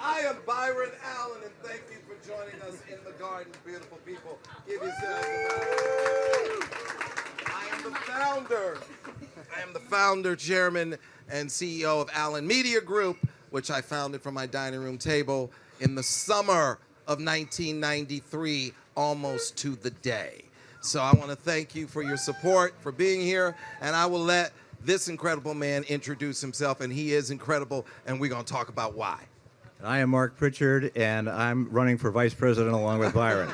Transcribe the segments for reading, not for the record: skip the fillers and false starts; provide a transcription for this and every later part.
I am Byron Allen, and thank you for joining us in the garden, beautiful people. Give yourselves a round. I am the founder. I am the founder, chairman, and CEO of Allen Media Group, which I founded from my dining room table in the summer of 1993, almost to the day. So I want to thank you for your support, for being here, and I will let this incredible man introduce himself, and he is incredible, and we're going to talk about why. I am Marc Pritchard, and I'm running for vice president along with Byron.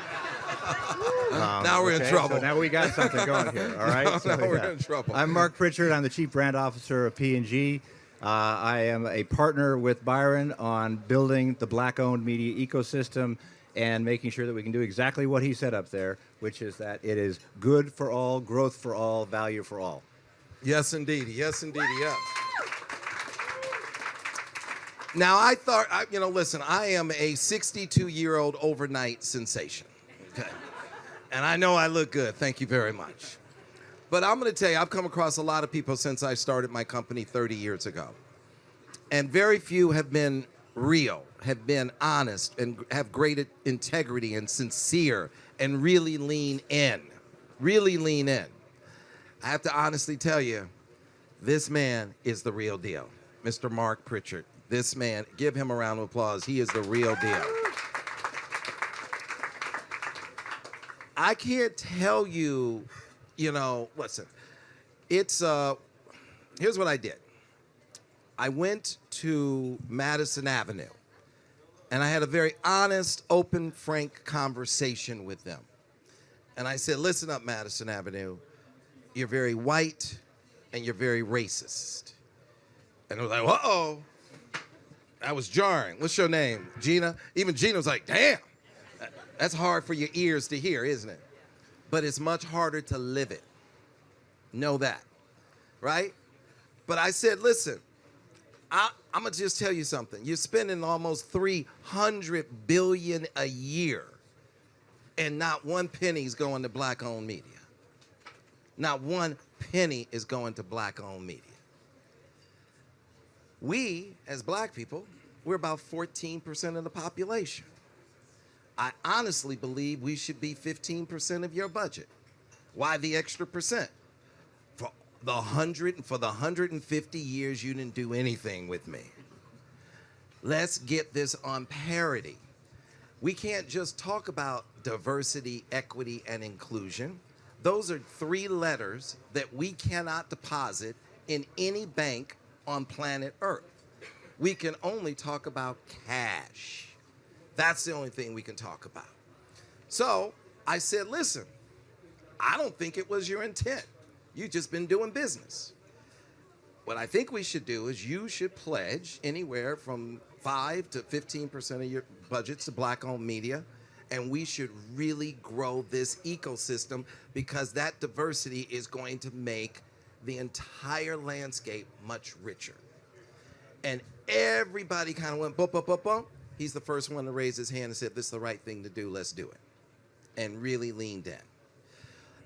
Now we're in trouble. So now we got something going here, all right? Now we're in trouble. I'm Marc Pritchard. I'm the chief brand officer of P&G. I am a partner with Byron on building the black-owned media ecosystem and making sure that we can do exactly what he said up there, which is that it is good for all, growth for all, value for all. Yes, indeed. Yes, indeed. Yes. Now, I thought, listen, I am a 62-year-old overnight sensation. Okay. And I know I look good. Thank you very much. But I'm going to tell you, I've come across a lot of people since I started my company 30 years ago. And very few have been real, have been honest, and have great integrity and sincere and really lean in. Really lean in. I have to honestly tell you, this man is the real deal. Mr. Marc Pritchard. This man, give him a round of applause. He is the real deal. I can't tell you, listen, it's, here's what I did. I went to Madison Avenue, and I had a very honest, open, frank conversation with them. And I said, listen up, Madison Avenue. You're very white, and you're very racist. And I was like, uh-oh. That was jarring. What's your name? Gina? Even Gina was like, damn. That's hard for your ears to hear, isn't it? But it's much harder to live it. Know that, right? But I said, listen, I'm going to just tell you something. You're spending almost $300 billion a year, and not one penny is going to black-owned media. Not one penny is going to black-owned media. We, as black people, we're about 14% of the population. I honestly believe we should be 15% of your budget. Why the extra percent? For the 150 years you didn't do anything with me. Let's get this on parity. We can't just talk about diversity, equity, and inclusion. Those are 3 letters that we cannot deposit in any bank on planet Earth. We can only talk about cash. That's the only thing we can talk about. So I said, listen, I don't think it was your intent. You've just been doing business. What I think we should do is you should pledge anywhere from 5 to 15% of your budgets to black-owned media, and we should really grow this ecosystem because that diversity is going to make the entire landscape much richer. And everybody kind of went bump, bump, bump, bump. He's the first one to raise his hand and said, this is the right thing to do, let's do it. And really leaned in.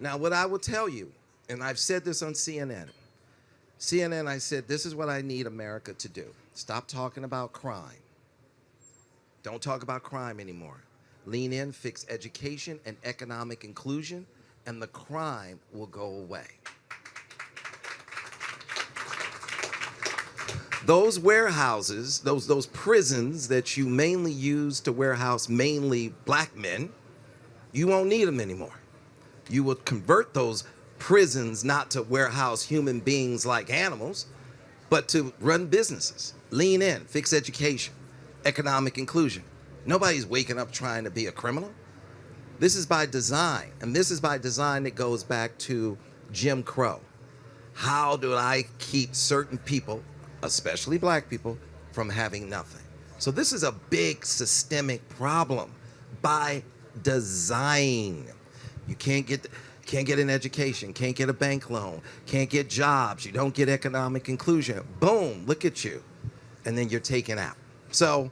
Now, what I will tell you, and I've said this on CNN. CNN, I said, this is what I need America to do. Stop talking about crime. Don't talk about crime anymore. Lean in, fix education and economic inclusion, and the crime will go away. Those warehouses, those prisons that you mainly use to warehouse mainly black men, you won't need them anymore. You will convert those prisons not to warehouse human beings like animals, but to run businesses. Lean in, fix education, economic inclusion. Nobody's waking up trying to be a criminal. This is by design, and this is by design that goes back to Jim Crow. How do I keep certain people, especially black people, from having nothing? So this is a big systemic problem by design. You can't get an education, can't get a bank loan, can't get jobs, you don't get economic inclusion. Boom, look at you. And then you're taken out. So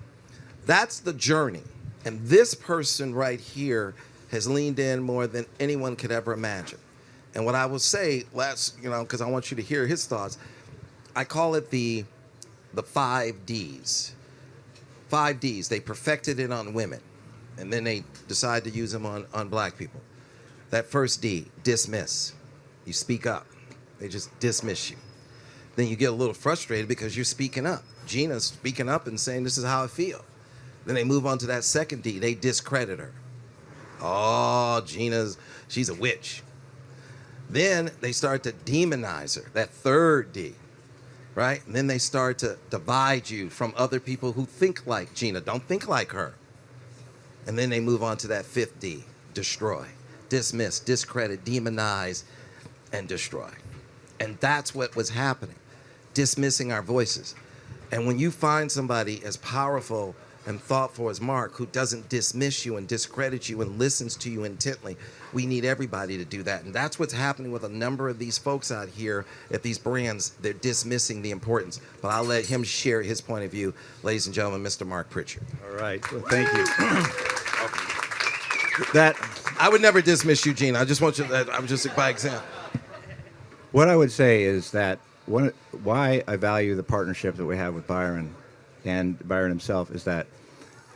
that's the journey. And this person right here has leaned in more than anyone could ever imagine. And what I will say, because I want you to hear his thoughts, I call it the 5 Ds. 5 Ds. They perfected it on women, and then they decide to use them on black people. That first D, dismiss. You speak up. They just dismiss you. Then you get a little frustrated because you're speaking up. Gina's speaking up and saying, this is how I feel. Then they move on to that second D. They discredit her. Oh, she's a witch. Then they start to demonize her, that third D, right? And then they start to divide you from other people who think like Gina, don't think like her. And then they move on to that fifth D, destroy, dismiss, discredit, demonize, and destroy. And that's what was happening, dismissing our voices. And when you find somebody as powerful and thoughtful as Marc, who doesn't dismiss you and discredit you and listens to you intently, we need everybody to do that. And that's what's happening with a number of these folks out here at these brands. They're dismissing the importance. But I'll let him share his point of view. Ladies and gentlemen, Mr. Marc Pritchard. All right. Well, thank you. I would never dismiss you, Gene. I just want you to, I'm just by example. What I would say is that why I value the partnership that we have with Byron and Byron himself is that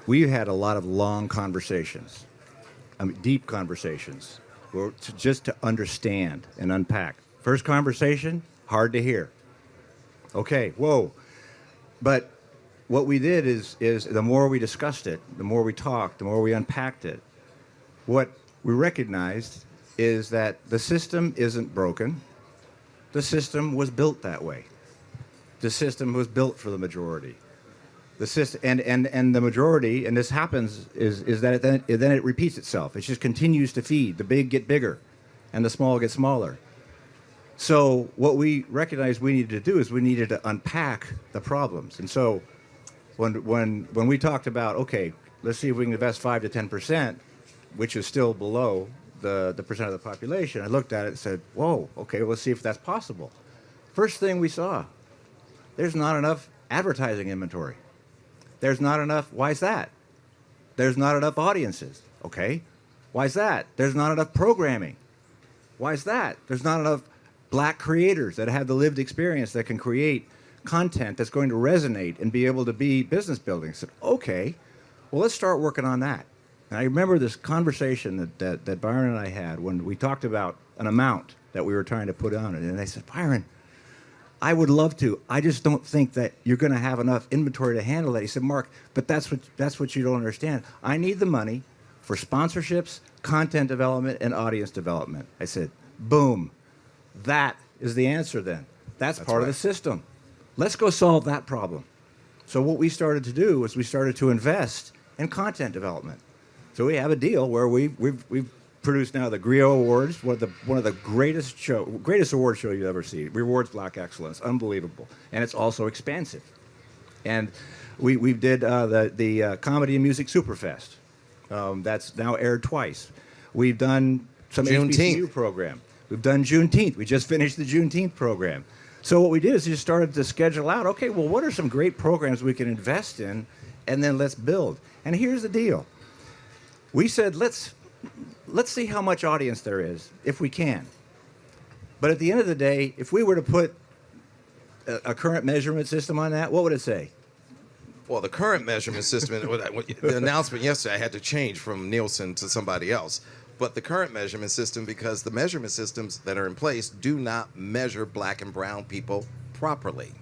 we've had a lot of long conversations, deep conversations, just to understand and unpack. First conversation, hard to hear. Okay, whoa. But what we did is the more we discussed it, the more we talked, the more we unpacked it, what we recognized is that the system isn't broken. The system was built that way. The system was built for the majority. The system, and the majority, and this happens, is that then it repeats itself. It just continues to feed. The big get bigger, and the small get smaller. So what we recognized we needed to do is we needed to unpack the problems. And so when we talked about, okay, let's see if we can invest 5 to 10%, which is still below the percent of the population, I looked at it and said, whoa, okay, well, let's see if that's possible. First thing we saw, there's not enough advertising inventory. There's not enough. Why is that? There's not enough audiences. Okay. Why is that? There's not enough programming. Why is that? There's not enough black creators that have the lived experience that can create content that's going to resonate and be able to be business building. I said, okay, well, let's start working on that. And I remember this conversation that Byron and I had when we talked about an amount that we were trying to put on it. And I said, Byron, I would love to. I just don't think that you're going to have enough inventory to handle that. He said, Marc, but that's what you don't understand. I need the money for sponsorships, content development, and audience development. I said, boom. That is the answer then. That's part of the system. Let's go solve that problem. So what we started to do was we started to invest in content development. So we have a deal where we've produced now the Griot Awards, one of the greatest award show you've ever seen. Rewards black excellence, unbelievable, and it's also expansive. And we did the Comedy and Music Superfest. That's now aired twice. We've done some HBCU program. We've done Juneteenth. We just finished the Juneteenth program. So what we did is just started to schedule out, okay, well, what are some great programs we can invest in, and then let's build. And here's the deal. We said, let's see how much audience there is, if we can. But at the end of the day, if we were to put a current measurement system on that, what would it say? Well, the current measurement system, the announcement yesterday, I had to change from Nielsen to somebody else. But the current measurement system, because the measurement systems that are in place do not measure black and brown people properly.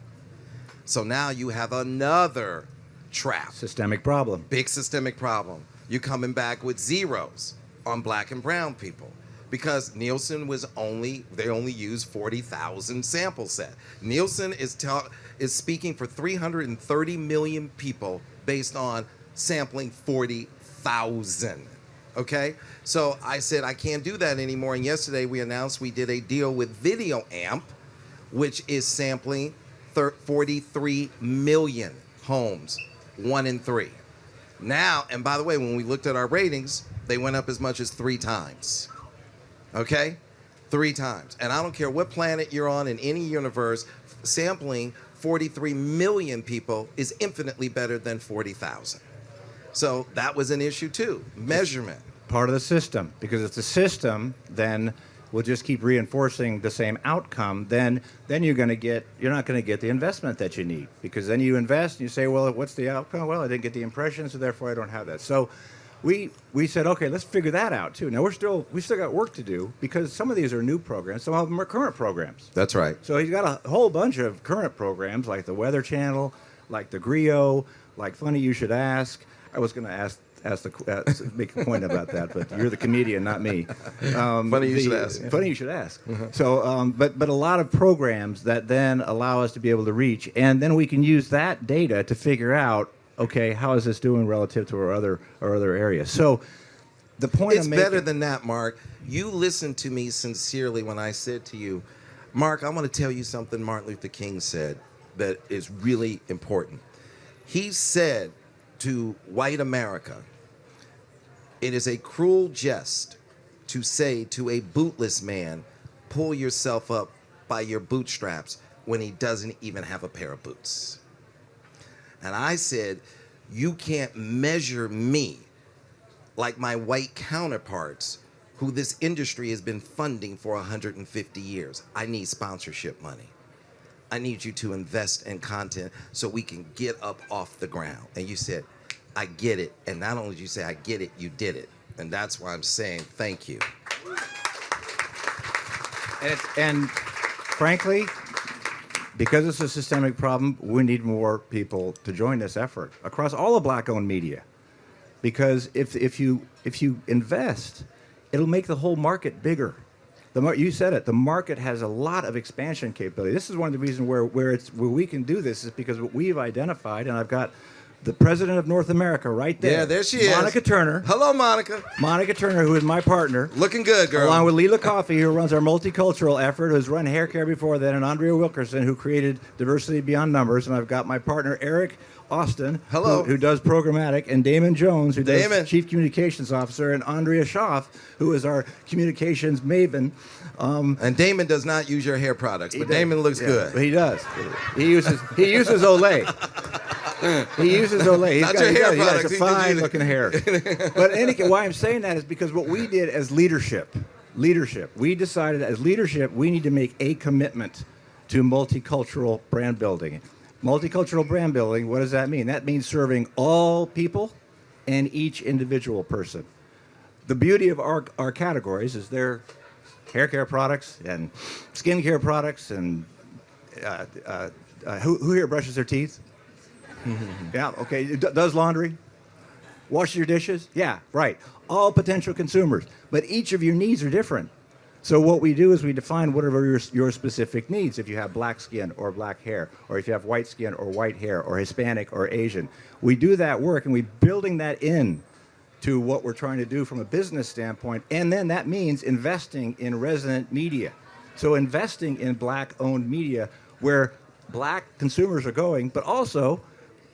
So now you have another trap. Systemic problem. Big systemic problem. You're coming back with zeros on black and brown people because Nielsen they only used 40,000 sample set. Nielsen is speaking for 330 million people based on sampling 40,000. Okay? So I said I can't do that anymore. And yesterday we announced we did a deal with Video Amp, which is sampling 43 million homes, 1 in 3. Now, and by the way, when we looked at our ratings, they went up as much as 3 times. Okay? 3 times. And I don't care what planet you're on in any universe, sampling 43 million people is infinitely better than 40,000. So that was an issue too. Measurement. Part of the system, because if the system then will just keep reinforcing the same outcome, then you're not going to get the investment that you need, because then you invest and you say, well, what's the outcome? Well, I didn't get the impression, so therefore I don't have that. So we said, okay, let's figure that out too. Now we still got work to do, because some of these are new programs, some of them are current programs. That's right. So he's got a whole bunch of current programs, like the Weather Channel, like the Griot, like Funny You Should Ask. I was going to make a point about that, but you're the comedian, not me. Funny you should ask. Funny you should ask. So, but a lot of programs that then allow us to be able to reach, and then we can use that data to figure out, okay, how is this doing relative to our other areas? So, the point It's better than that, Mark. You listened to me sincerely when I said to you, Mark, I want to tell you something Martin Luther King said that is really important. He said to white America, it is a cruel jest to say to a bootless man, pull yourself up by your bootstraps, when he doesn't even have a pair of boots. And I said, you can't measure me like my white counterparts who this industry has been funding for 150 years. I need sponsorship money. I need you to invest in content so we can get up off the ground. And you said, I get it. And not only did you say, I get it, you did it. And that's why I'm saying thank you. And frankly, because it's a systemic problem, we need more people to join this effort across all of black-owned media. Because if you invest, it'll make the whole market bigger. You said it. The market has a lot of expansion capability. This is one of the reasons where we can do this, is because what we've identified, and I've got the president of North America right there. Yeah, there she is. Monica Turner. Hello, Monica. Monica Turner, who is my partner. Looking good, girl. Along with Leela Coffey, who runs our multicultural effort, who's run hair care before then, and Andrea Wilkerson, who created Diversity Beyond Numbers. And I've got my partner, Eric Austin, hello, who does programmatic, and Damon Jones, who does Chief Communications Officer, and Andrea Schaff, who is our communications maven. And Damon does not use your hair products, but Damon looks good. But he does. He uses Olay. He uses Olay. He's got a fine-looking hair. But why I'm saying that is because what we did as leadership, we decided as leadership we need to make a commitment to multicultural brand building. Multicultural brand building, what does that mean? That means serving all people and each individual person. The beauty of our categories is they're hair care products and skin care products, and who here brushes their teeth? Yeah, okay. Does laundry? Washes your dishes? Yeah, right. All potential consumers. But each of your needs are different. So what we do is we define whatever your specific needs. If you have black skin or black hair, or if you have white skin or white hair, or Hispanic or Asian, we do that work, and we're building that in to what we're trying to do from a business standpoint. And then that means investing in resident media. So investing in black-owned media where black consumers are going, but also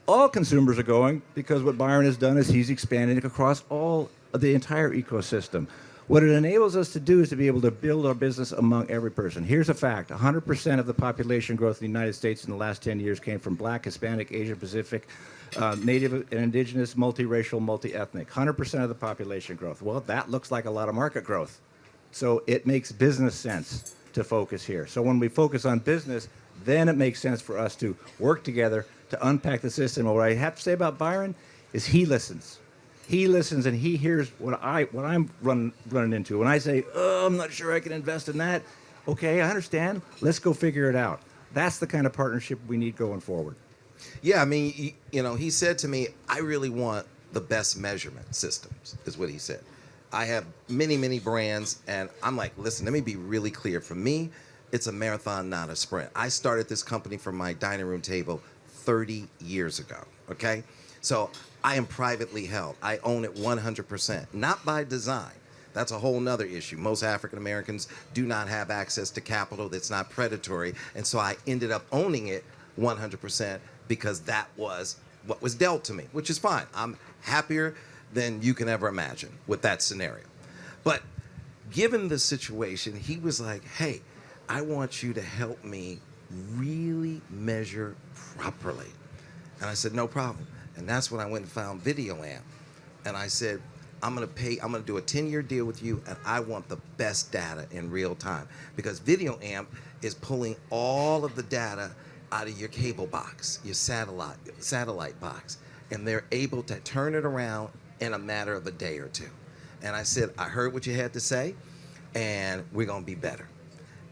all consumers are going, because what Byron has done is he's expanding it across all of the entire ecosystem. What it enables us to do is to be able to build our business among every person. Here's a fact. 100% of the population growth in the United States in the last 10 years came from black, Hispanic, Asian Pacific, Native and Indigenous, multiracial, multi-ethnic. 100% of the population growth. Well, that looks like a lot of market growth. So it makes business sense to focus here. So when we focus on business, then it makes sense for us to work together to unpack the system. And what I have to say about Byron is he listens. He listens and he hears what I'm running into. When I say, oh, I'm not sure I can invest in that. Okay, I understand. Let's go figure it out. That's the kind of partnership we need going forward. Yeah, I mean, he said to me, I really want the best measurement systems, is what he said. I have many, many brands, and I'm like, listen, let me be really clear. For me, it's a marathon, not a sprint. I started this company from my dining room table 30 years ago, okay? So I am privately held. I own it 100%, not by design. That's a whole nother issue. Most African Americans do not have access to capital that's not predatory, and so I ended up owning it 100% because that was what was dealt to me, which is fine. I'm happier than you can ever imagine with that scenario. But given the situation, he was like, hey, I want you to help me really measure properly. And I said, no problem. And that's when I went and found VideoAmp. And I said, I'm going to do a 10-year deal with you, and I want the best data in real time. Because Video Amp is pulling all of the data out of your cable box, your satellite box, and they're able to turn it around in a matter of a day or two. And I said, I heard what you had to say, and we're going to be better.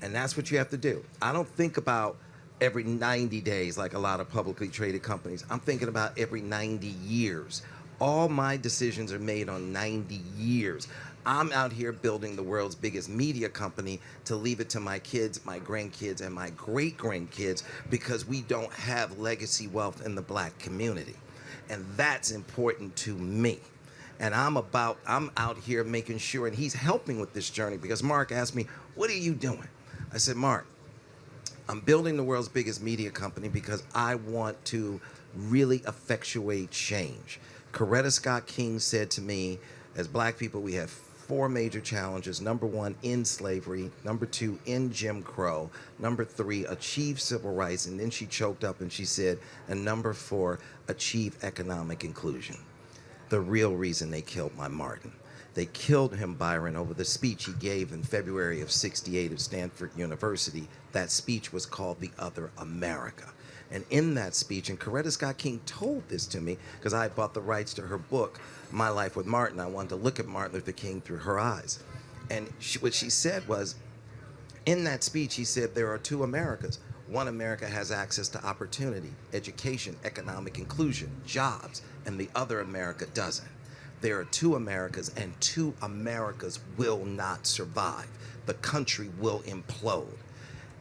And that's what you have to do. I don't think about every 90 days like a lot of publicly traded companies. I'm thinking about every 90 years. All my decisions are made on 90 years. I'm out here building the world's biggest media company to leave it to my kids, my grandkids, and my great-grandkids, because we don't have legacy wealth in the black community. And that's important to me. And I'm out here making sure, and he's helping with this journey, because Marc asked me, what are you doing? I said, Marc, I'm building the world's biggest media company because I want to really effectuate change. Coretta Scott King said to me, as black people, we have 4 major challenges. Number 1, end slavery. Number 2, end Jim Crow. Number 3, achieve civil rights. And then she choked up and she said, and number 4, achieve economic inclusion. The real reason they killed my Martin. They killed him, Byron, over the speech he gave in February of '68 at Stanford University. That speech was called The Other America. And in that speech, and Coretta Scott King told this to me because I had bought the rights to her book, My Life with Martin. I wanted to look at Martin Luther King through her eyes. And what she said was, in that speech, he said, there are 2 Americas. One America has access to opportunity, education, economic inclusion, jobs, and the other America doesn't. There are 2 Americas, and 2 Americas will not survive. The country will implode.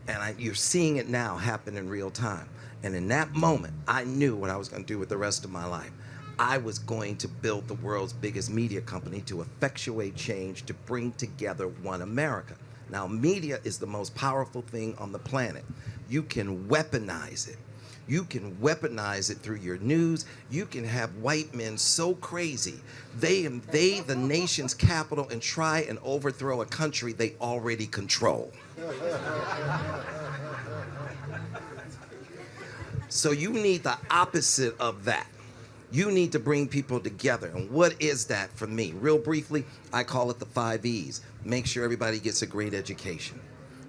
And you're seeing it now happen in real time. And in that moment, I knew what I was going to do with the rest of my life. I was going to build the world's biggest media company to effectuate change, to bring together one America. Now, media is the most powerful thing on the planet. You can weaponize it. You can weaponize it through your news. You can have white men so crazy, they invade the nation's capital and try and overthrow a country they already control. So you need the opposite of that. You need to bring people together. And what is that for me? Real briefly, I call it the 5 E's. Make sure everybody gets a great education.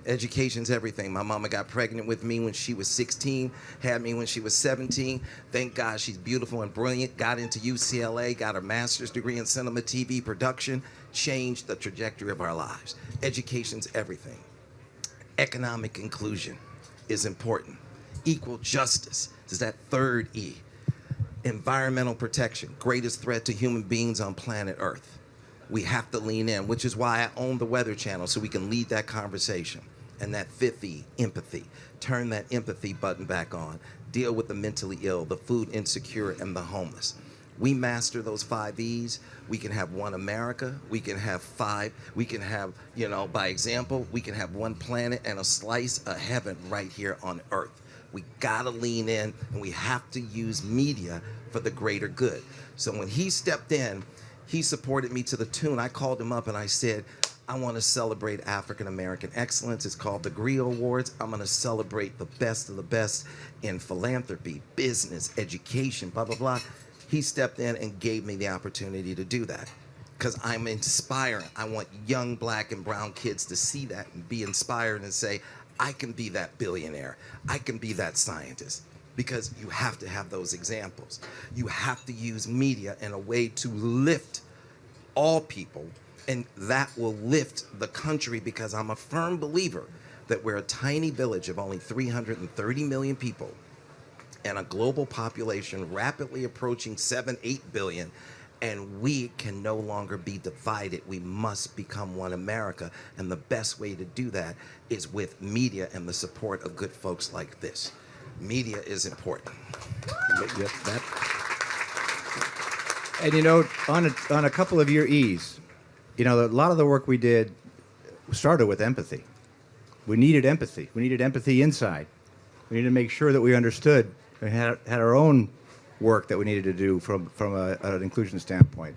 Education's everything. My mama got pregnant with me when she was 16, had me when she was 17. Thank God she's beautiful and brilliant. Got into UCLA, got her master's degree in cinema, TV production, changed the trajectory of our lives. Education's everything. Economic inclusion is important. Equal justice is that 3rd E. Environmental protection, greatest threat to human beings on planet Earth. We have to lean in, which is why I own the Weather Channel, so we can lead that conversation. And that 5th E, empathy. Turn that empathy button back on. Deal with the mentally ill, the food insecure, and the homeless. We master those 5 E's, we can have one America, we can have 5, we can have, by example, we can have one planet and a slice of heaven right here on Earth. We gotta lean in, and we have to use media for the greater good. So when he stepped in, he supported me to the tune. I called him up and I said, I want to celebrate African American excellence. It's called the GRIO Awards. I'm going to celebrate the best of the best in philanthropy, business, education, blah, blah, blah. He stepped in and gave me the opportunity to do that because I'm inspiring. I want young black and brown kids to see that and be inspired and say, I can be that billionaire. I can be that scientist. Because you have to have those examples. You have to use media in a way to lift all people, and that will lift the country, because I'm a firm believer that we're a tiny village of only 330 million people and a global population rapidly approaching 7-8 billion, and we can no longer be divided. We must become one America, and the best way to do that is with media and the support of good folks like this. Media is important. And on a couple of your E's, a lot of the work we did started with empathy. We needed empathy. We needed empathy inside. We needed to make sure that we understood and had our own work that we needed to do from an inclusion standpoint.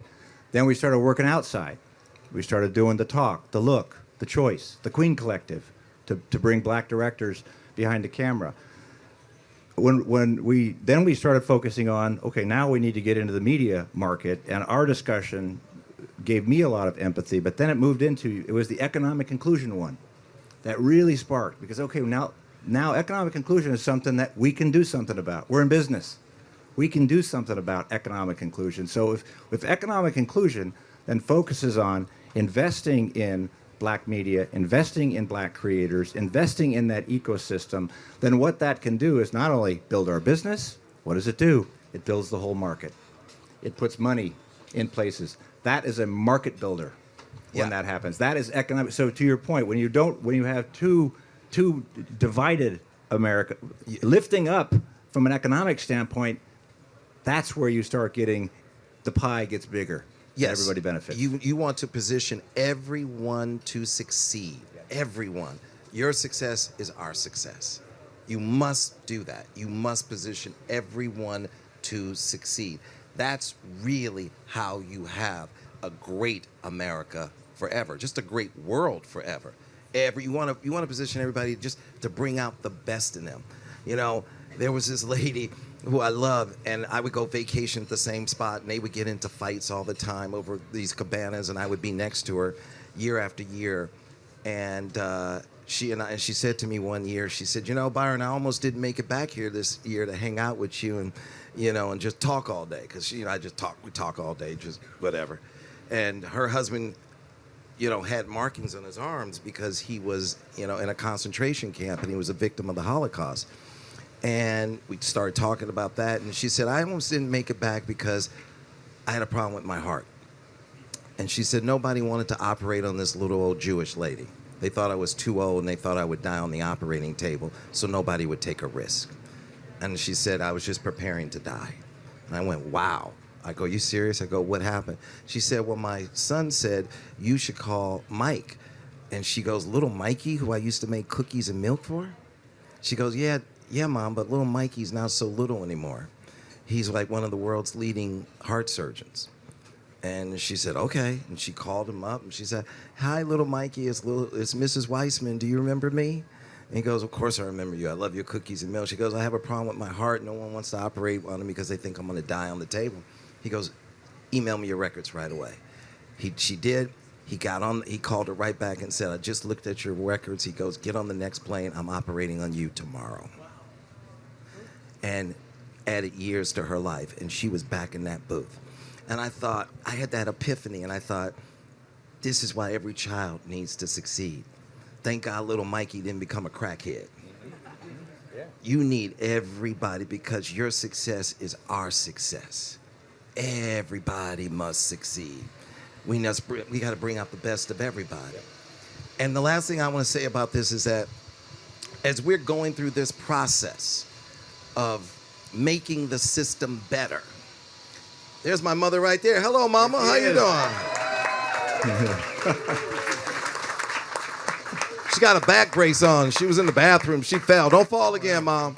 Then we started working outside. We started doing the talk, the look, the choice, the Queen Collective to bring black directors behind the camera. When we started focusing on, okay, now we need to get into the media market, and our discussion gave me a lot of empathy, but then it moved into, it was the economic inclusion one that really sparked, because, okay, now economic inclusion is something that we can do something about. We're in business. We can do something about economic inclusion. So if economic inclusion then focuses on investing in black media, investing in black creators, investing in that ecosystem, then what that can do is not only build our business, what does it do? It builds the whole market. It puts money in places. That is a market builder when that happens. That is economic. So to your point, when you have two divided America, lifting up from an economic standpoint, that's where you start getting the pie gets bigger. Yes. Everybody benefits. You want to position everyone to succeed. Everyone. Your success is our success. You must do that. You must position everyone to succeed. That's really how you have a great America forever, just a great world forever. You want to position everybody just to bring out the best in them. You know, there was this lady who I love, and I would go vacation at the same spot, and they would get into fights all the time over these cabanas, and I would be next to her year after year. And she said to me one year, she said, you know, Byron, I almost didn't make it back here this year to hang out with you and, you know, and just talk all day, because, you know, we talk all day, just whatever. And her husband, you know, had markings on his arms because he was, you know, in a concentration camp, and he was a victim of the Holocaust. And we started talking about that, and she said, I almost didn't make it back because I had a problem with my heart. And she said, nobody wanted to operate on this little old Jewish lady. They thought I was too old, and they thought I would die on the operating table, so nobody would take a risk. And she said, I was just preparing to die. And I went, wow. I go, you serious? I go, what happened? She said, well, my son said, you should call Mike. And she goes, little Mikey, who I used to make cookies and milk for? She goes, yeah, Mom, but little Mikey's not so little anymore. He's like one of the world's leading heart surgeons. And she said, okay. And she called him up, and she said, hi, little Mikey, it's Mrs. Weissman. Do you remember me? And he goes, of course I remember you. I love your cookies and milk. She goes, I have a problem with my heart. No one wants to operate on me because they think I'm going to die on the table. He goes, email me your records right away. She did. He called her right back and said, I just looked at your records. He goes, get on the next plane. I'm operating on you tomorrow. And added years to her life, and she was back in that booth. And I thought, I had that epiphany, and I thought, this is why every child needs to succeed. Thank God little Mikey didn't become a crackhead. You need everybody, because your success is our success. Everybody must succeed. We got to bring out the best of everybody. And the last thing I want to say about this is that as we're going through this process of making the system better. There's my mother right there. Hello, Mama. How you doing? She got a back brace on. She was in the bathroom. She fell. Don't fall again, Mom.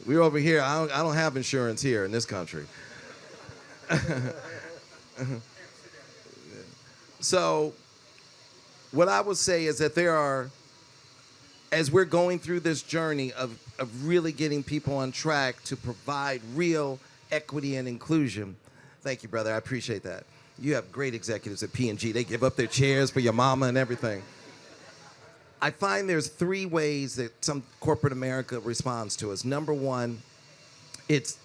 We're over here. I don't have insurance here in this country. So what I would say is that as we're going through this journey of really getting people on track to provide real equity and inclusion. Thank you, brother. I appreciate that. You have great executives at P&G. They give up their chairs for your mama and everything. I find there's 3 ways that some corporate America responds to us. Number 1, it's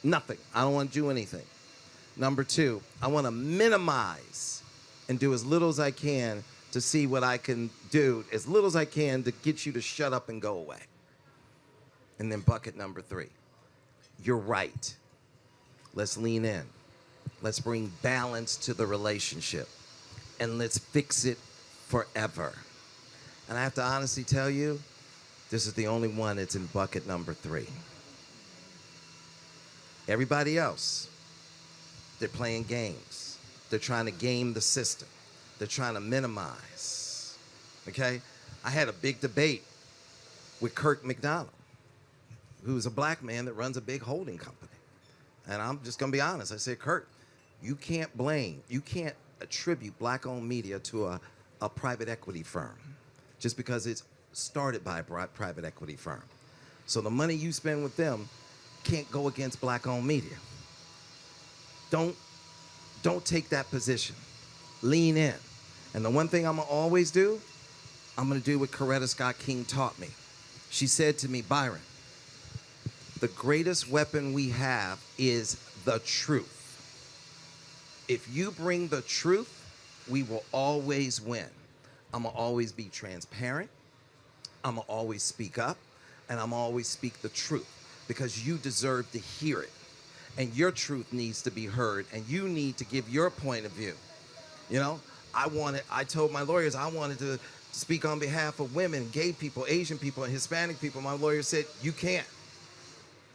nothing. I don't want to do anything. Number 2, I want to minimize and do as little as I can to see what I can do, as little as I can to get you to shut up and go away. And then bucket number 3, you're right. Let's lean in. Let's bring balance to the relationship. And let's fix it forever. And I have to honestly tell you, this is the only one that's in bucket number 3. Everybody else, they're playing games. They're trying to game the system. They're trying to minimize. Okay? I had a big debate with Kirk McDonald, who's a black man that runs a big holding company. And I'm just going to be honest. I said, Kirk, you can't attribute black-owned media to a private equity firm just because it's started by a private equity firm. So the money you spend with them can't go against black-owned media. Don't Don't take that position. Lean in. And the one thing I'm going to always do, I'm going to do what Coretta Scott King taught me. She said to me, Byron, the greatest weapon we have is the truth. If you bring the truth, we will always win. I'm going to always be transparent. I'm going to always speak up. And I'm going to always speak the truth because you deserve to hear it. And your truth needs to be heard. And you need to give your point of view. You know, I told my lawyers I wanted to speak on behalf of women, gay people, Asian people, and Hispanic people. My lawyer said, you can't.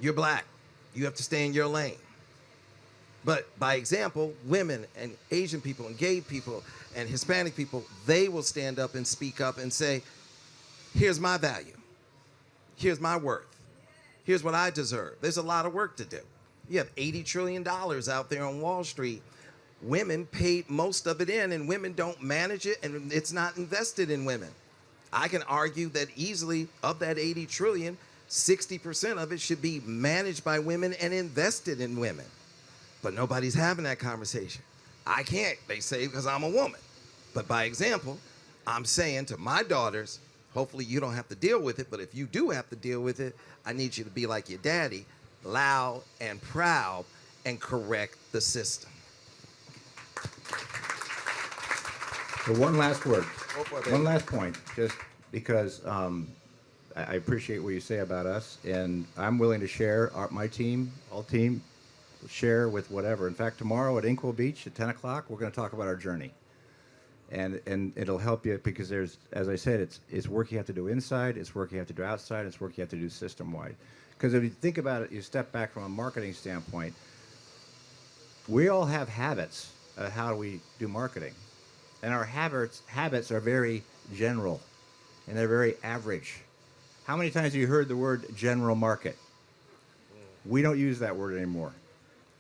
You're black. You have to stay in your lane. But by example, women and Asian people and gay people and Hispanic people, they will stand up and speak up and say, here's my value. Here's my worth. Here's what I deserve. There's a lot of work to do. You have $80 trillion out there on Wall Street. Women paid most of it in, and women don't manage it, and it's not invested in women. I can argue that easily of that 80 trillion, 60% of it should be managed by women and invested in women. But nobody's having that conversation. I can't, they say, because I'm a woman. But by example, I'm saying to my daughters, hopefully you don't have to deal with it, but if you do have to deal with it, I need you to be like your daddy, loud and proud, and correct the system. So one last word. Go for it, baby. One last point, just because I appreciate what you say about us, and I'm willing to share my team, all team, share with whatever. In fact, tomorrow at Inkwell Beach at 10 o'clock, we're going to talk about our journey. And it'll help you because there's, as I said, it's work you have to do inside, it's work you have to do outside, it's work you have to do system-wide. Because if you think about it, you step back from a marketing standpoint, we all have habits of how we do marketing. And our habits are very general, and they're very average. How many times have you heard the word general market? We don't use that word anymore.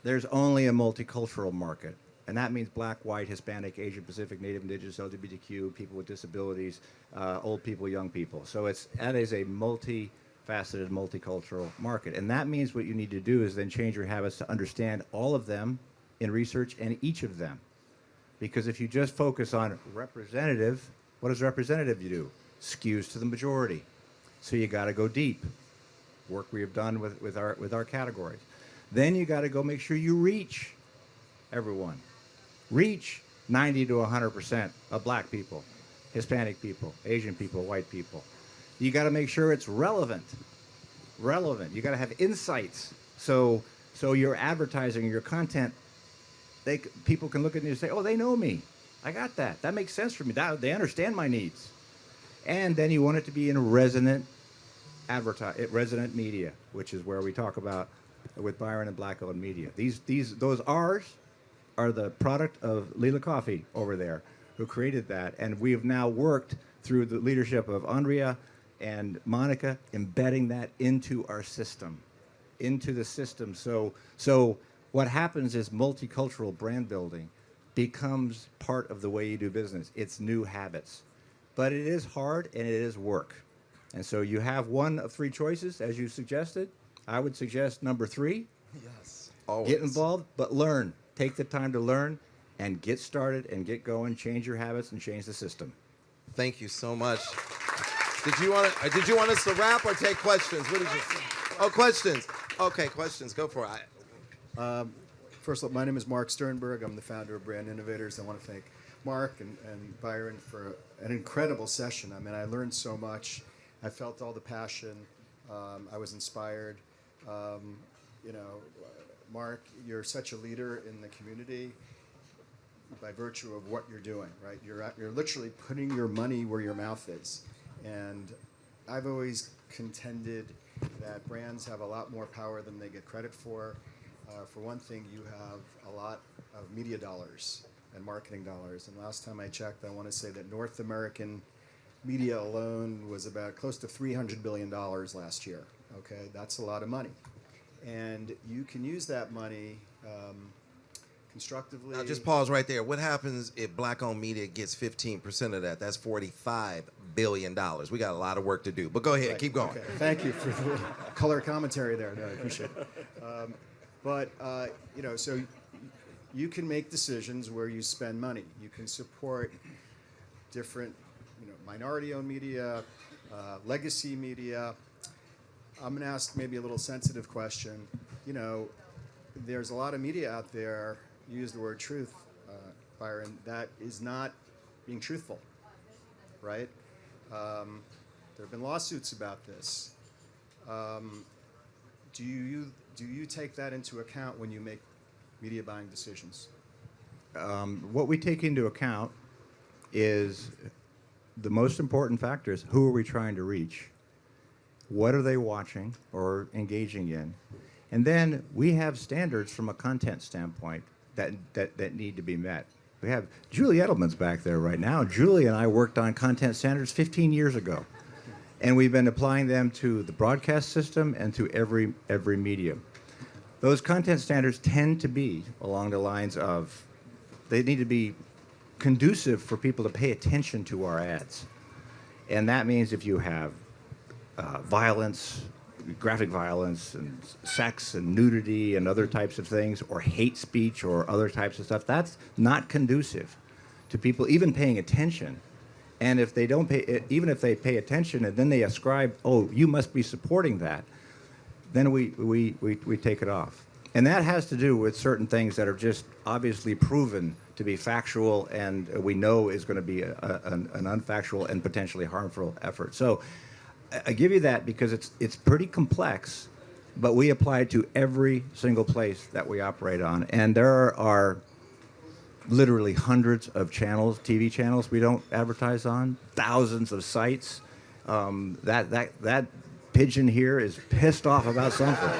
There's only a multicultural market, and that means black, white, Hispanic, Asian Pacific, Native, Indigenous, LGBTQ, people with disabilities, old people, young people. So that is a multifaceted, multicultural market. And that means what you need to do is then change your habits to understand all of them in research and each of them. Because if you just focus on representative, what does representative do? Skews to the majority. So you got to go deep. Work we have done with our categories. Then you got to go make sure you reach everyone. Reach 90 to 100% of black people, Hispanic people, Asian people, white people. You got to make sure it's relevant. You got to have insights. So your advertising, your content, people can look at you and say, oh, they know me. I got that. That makes sense for me. They understand my needs. And then you want it to be in resonant media, which is where we talk about with Byron and Black-owned media. Those R's are the product of Lila Coffee over there, who created that. And we have now worked through the leadership of Andrea and Monica, embedding that into our system, into the system. So what happens is multicultural brand building becomes part of the way you do business. It's new habits. But it is hard and it is work. And so you have one of three choices, as you suggested. I would suggest number 3. Yes. Always. Get involved, but learn. Take the time to learn and get started and get going, change your habits and change the system. Thank you so much. Did you want us to wrap or take questions? What did you say? Oh, questions. Okay, questions. Go for it. First of all, my name is Marc Sternberg. I'm the founder of Brand Innovators. I want to thank Marc and Byron for an incredible session. I mean, I learned so much. I felt all the passion. I was inspired. Marc, you're such a leader in the community by virtue of what you're doing, right? You're literally putting your money where your mouth is. And I've always contended that brands have a lot more power than they get credit for. For one thing, you have a lot of media dollars and marketing dollars. And last time I checked, I want to say that North American media alone was about close to $300 billion last year. Okay, that's a lot of money. And you can use that money constructively. Now, just pause right there. What happens if black-owned media gets 15% of that? That's $45 billion. We got a lot of work to do. But go ahead, keep going. Okay. Thank you for the color commentary there. No, I appreciate it. So you can make decisions where you spend money. You can support different, minority-owned media, legacy media. I'm going to ask maybe a little sensitive question. There's a lot of media out there, you use the word truth, Byron, that is not being truthful, right? There have been lawsuits about this. Do you take that into account when you make media buying decisions? What we take into account is the most important factors. Who are we trying to reach? What are they watching or engaging in? And then we have standards from a content standpoint that need to be met. We have Julie Edelman's back there right now. Julie and I worked on content standards 15 years ago. And we've been applying them to the broadcast system and to every medium. Those content standards tend to be along the lines of, they need to be conducive for people to pay attention to our ads. And that means if you have violence, graphic violence, and sex and nudity and other types of things, or hate speech or other types of stuff, that's not conducive to people even paying attention. And if they don't pay, even if they pay attention and then they ascribe, oh, you must be supporting that, then we take it off. And that has to do with certain things that are just obviously proven to be factual and we know is going to be an unfactual and potentially harmful effort. So I give you that because it's pretty complex, but we apply it to every single place that we operate on. And there are literally hundreds of channels, TV channels we don't advertise on, thousands of sites. That pigeon here is pissed off about something.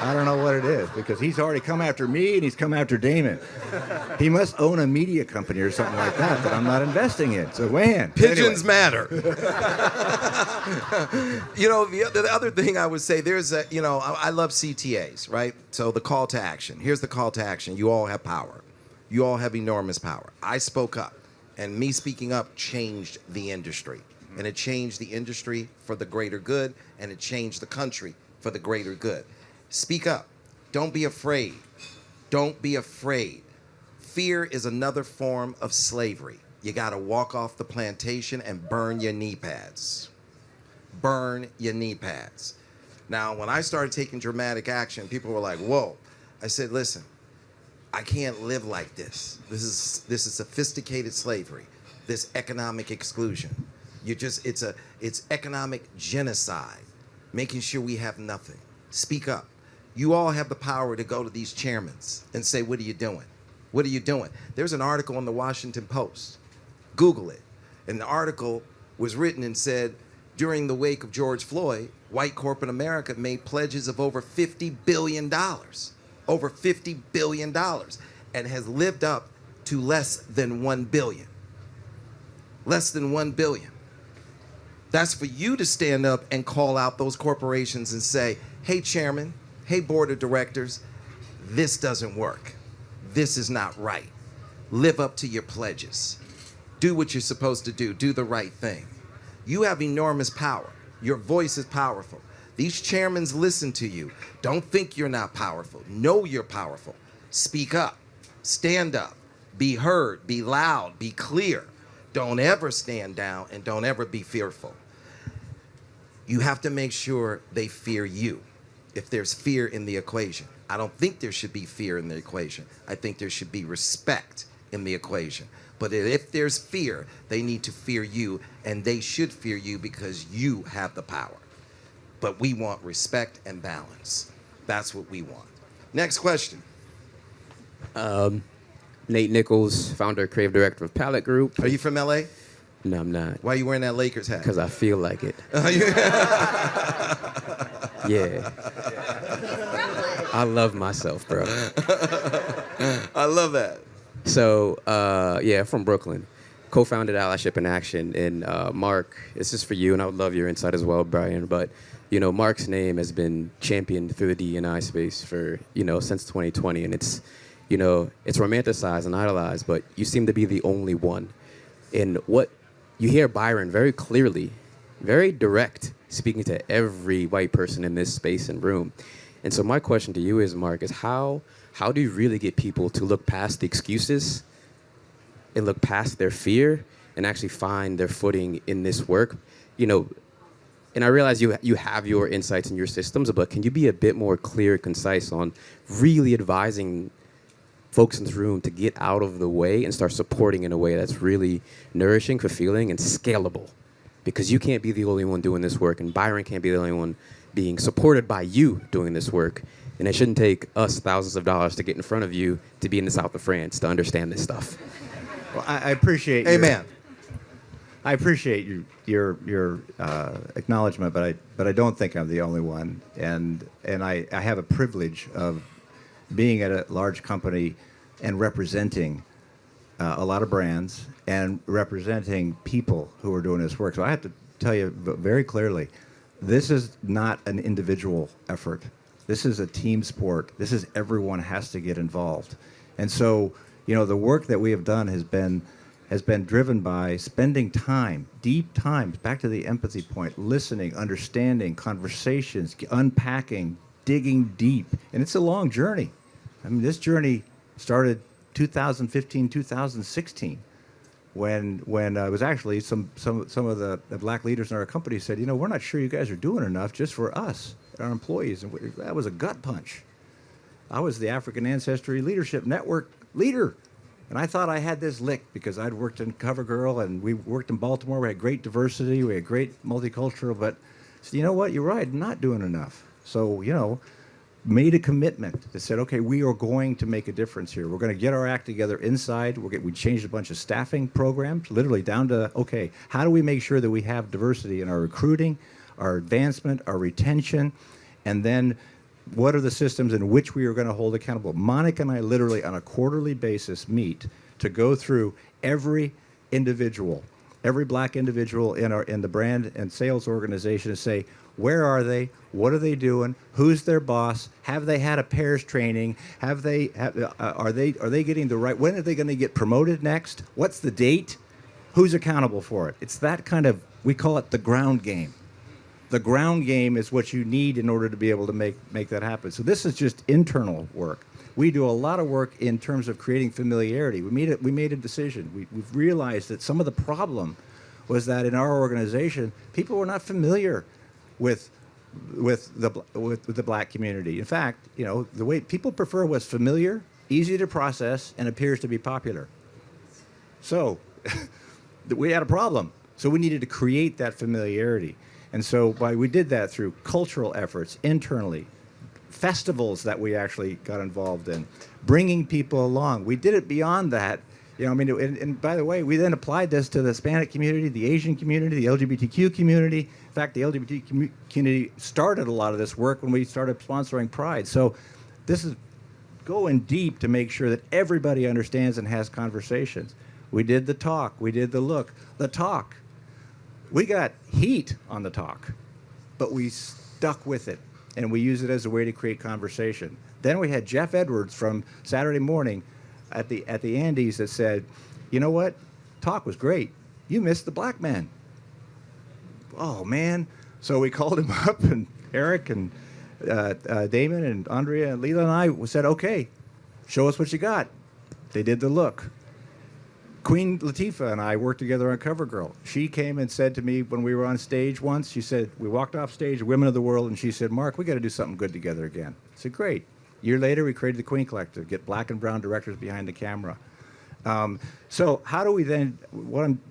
I don't know what it is because he's already come after me and he's come after Damon. He must own a media company or something like that I'm not investing in. So, man. Pigeons anyway. matter. The other thing I would say, there's I love CTAs, right? So the call to action. Here's the call to action. You all have power. You all have enormous power. I spoke up, and me speaking up changed the industry. And it changed the industry for the greater good, and it changed the country for the greater good. Speak up. Don't be afraid. Don't be afraid. Fear is another form of slavery. You got to walk off the plantation and burn your knee pads. Burn your knee pads. Now, when I started taking dramatic action, people were like, whoa. I said, listen, I can't live like this. This is sophisticated slavery, this economic exclusion. It's economic genocide, making sure we have nothing. Speak up. You all have the power to go to these chairmen and say, what are you doing? What are you doing? There's an article in the Washington Post. Google it. And the article was written and said, during the wake of George Floyd, white corporate America made pledges of over $50 billion. Over $50 billion. And has lived up to less than $1 billion. Less than $1 billion. That's for you to stand up and call out those corporations and say, hey, chairman, hey, board of directors, this doesn't work. This is not right. Live up to your pledges. Do what you're supposed to do. Do the right thing. You have enormous power. Your voice is powerful. These chairmen listen to you. Don't think you're not powerful. Know you're powerful. Speak up. Stand up. Be heard. Be loud. Be clear. Don't ever stand down and don't ever be fearful. You have to make sure they fear you. If there's fear in the equation. I don't think there should be fear in the equation. I think there should be respect in the equation. But if there's fear, they need to fear you, and they should fear you because you have the power. But we want respect and balance. That's what we want. Next question. Nate Nichols, founder, creative director of Palette Group. Are you from LA? No, I'm not. Why are you wearing that Lakers hat? Because I feel like it. Yeah. I love myself, bro. I love that. So, from Brooklyn. Co-founded Allyship in Action. And Marc, this is for you, and I would love your insight as well, Brian. But, Marc's name has been championed through the D&I space for, since 2020. And it's romanticized and idolized, but you seem to be the only one. And what you hear Byron very clearly, very direct, speaking to every white person in this space and room. And so my question to you is, Marc, is how do you really get people to look past the excuses and look past their fear and actually find their footing in this work? You know, and I realize you have your insights and your systems, but can you be a bit more clear and concise on really advising folks in this room to get out of the way and start supporting in a way that's really nourishing, fulfilling, and scalable? Because you can't be the only one doing this work, and Byron can't be the only one being supported by you doing this work. And it shouldn't take us thousands of dollars to get in front of you to be in the south of France to understand this stuff. Well, I appreciate Amen. I appreciate your acknowledgement, but I don't think I'm the only one. And I have a privilege of being at a large company and representing a lot of brands and representing people who are doing this work. So I have to tell you very clearly, this is not an individual effort. This is a team sport. This is everyone has to get involved. And so, you know, the work that we have done has been driven by spending time, deep time, back to the empathy point, listening, understanding, conversations, unpacking, digging deep. And it's a long journey. I mean, this journey started 2015, 2016, when it was actually some of the black leaders in our company said, you know, we're not sure you guys are doing enough just for us, our employees. And that was a gut punch. I was the African Ancestry Leadership Network leader. And I thought I had this licked because I'd worked in CoverGirl and we worked in Baltimore. We had great diversity. We had great multicultural. But so you know what? You're right. I'm not doing enough. So, you know, made a commitment that said, okay, we are going to make a difference here. We're going to get our act together inside. We changed a bunch of staffing programs, literally down to, okay, how do we make sure that we have diversity in our recruiting, our advancement, our retention, and then what are the systems in which we are going to hold accountable? Monica and I literally on a quarterly basis meet to go through every individual, every black individual in the brand and sales organization and say, where are they? What are they doing? Who's their boss? Have they had a pairs training? Are they getting the right? When are they going to get promoted next? What's the date? Who's accountable for it? It's that kind of, we call it the ground game. The ground game is what you need in order to be able to make that happen. So this is just internal work. We do a lot of work in terms of creating familiarity. We made a decision. We've realized that some of the problem was that in our organization, people were not familiar with the black community. In fact, you know, the way people prefer what's familiar, easy to process, and appears to be popular. So we had a problem. So we needed to create that familiarity. And so we did that through cultural efforts internally, festivals that we actually got involved in, bringing people along. We did it beyond that. You know, I mean, and by the way, we then applied this to the Hispanic community, the Asian community, the LGBTQ community. In fact, the LGBT community started a lot of this work when we started sponsoring Pride. So this is going deep to make sure that everybody understands and has conversations. We did the talk. We did the look. The talk. We got heat on the talk, but we stuck with it, and we used it as a way to create conversation. Then we had Jeff Edwards from Saturday Morning at the Andes that said, you know what? Talk was great. You missed the black man. Oh, man. So we called him up, and Eric and Damon and Andrea and Leela and I said, okay, show us what you got. They did the look. Queen Latifah and I worked together on CoverGirl. She came and said to me when we were on stage once, she said, we walked off stage, Women of the World, and she said, Marc, we got to do something good together again. I said, great. A year later, we created the Queen Collective, get black and brown directors behind the camera. So how do we then, what I'm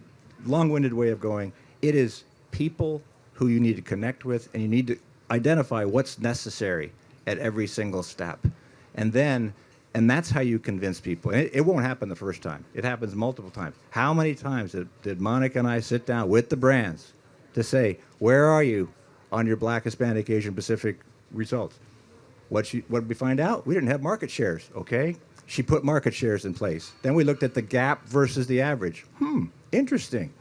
long-winded way of going, it is people who you need to connect with, and you need to identify what's necessary at every single step. And that's how you convince people. It won't happen the first time. It happens multiple times. How many times did Monica and I sit down with the brands to say, where are you on your Black, Hispanic, Asian, Pacific results? What did we find out? We didn't have market shares, okay? She put market shares in place. Then we looked at the gap versus the average. Interesting.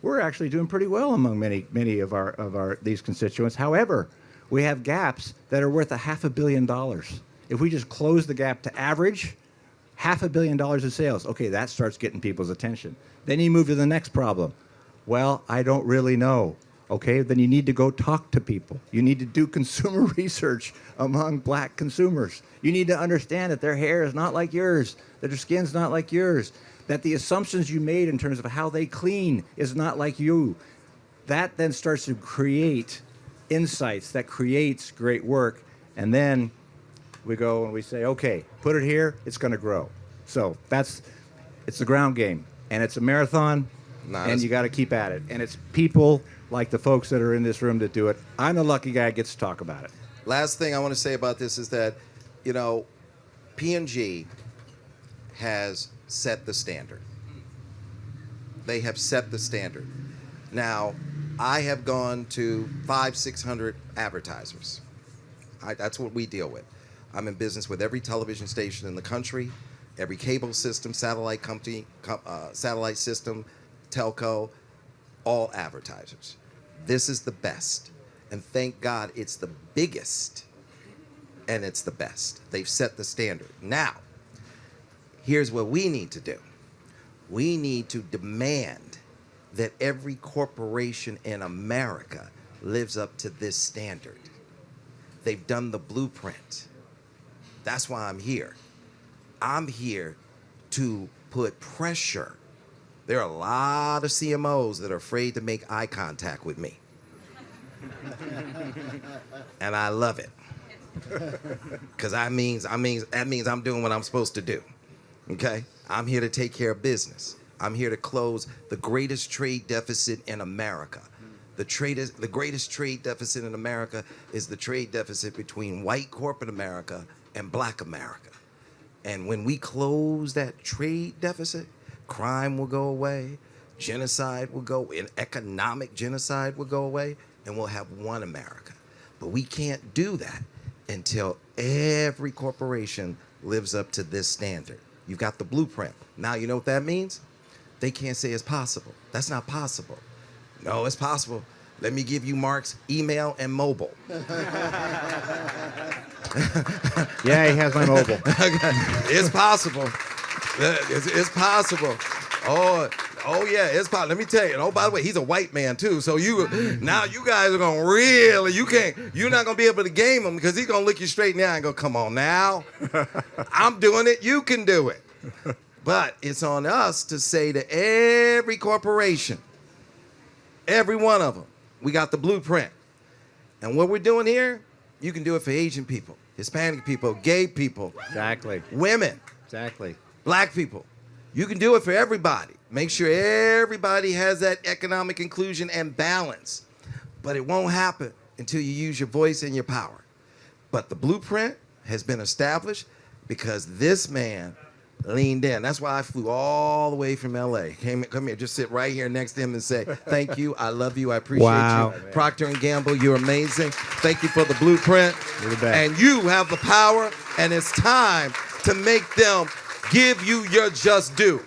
We're actually doing pretty well among many of these constituents. However, we have gaps that are worth $500 million. If we just close the gap to average, $500 million in sales. Okay, that starts getting people's attention. Then you move to the next problem. Well, I don't really know. Okay, then you need to go talk to people. You need to do consumer research among black consumers. You need to understand that their hair is not like yours, that their skin's not like yours, that the assumptions you made in terms of how they clean is not like you. That then starts to create insights, that creates great work, and then we go and we say, okay, put it here, it's going to grow. So it's the ground game, and it's a marathon, and you got to keep at it. And it's people like the folks that are in this room that do it. I'm the lucky guy that gets to talk about it. Last thing I want to say about this is that, you know, P&G has set the standard. They have set the standard. Now, I have gone to 500-600 advertisers. That's what we deal with. I'm in business with every television station in the country, every cable system, satellite company, satellite system, telco, all advertisers. This is the best. And thank God it's the biggest and it's the best. They've set the standard. Now, here's what we need to do. We need to demand that every corporation in America lives up to this standard. They've done the blueprint. That's why I'm here. I'm here to put pressure. There are a lot of CMOs that are afraid to make eye contact with me. And I love it. Because that means I'm doing what I'm supposed to do. Okay? I'm here to take care of business. I'm here to close the greatest trade deficit in America. The greatest trade deficit in America is the trade deficit between white corporate America and black America. And when we close that trade deficit, crime will go away, genocide will go, and economic genocide will go away, and we'll have one America. But we can't do that until every corporation lives up to this standard. You've got the blueprint. Now you know what that means? They can't say it's possible. That's not possible. No, it's possible. Let me give you Marc's email and mobile. Yeah, he has my mobile. It's possible. It's possible. Oh yeah, it's possible. Let me tell you. Oh, by the way, he's a white man too. So now you guys are gonna really, you're not gonna be able to game him because he's gonna look you straight in the eye and go, come on now. I'm doing it, you can do it. But it's on us to say to every corporation, every one of them, we got the blueprint. And what we're doing here, you can do it for Asian people, Hispanic people, gay people. Exactly. Women. Exactly. Black people. You can do it for everybody. Make sure everybody has that economic inclusion and balance. But it won't happen until you use your voice and your power. But the blueprint has been established because this man leaned in. That's why I flew all the way from LA. Come here, just sit right here next to him and say, thank you, I love you, I appreciate you. Procter & Gamble, you're amazing. Thank you for the blueprint. You're the best. And you have the power, and it's time to make them give you your just due.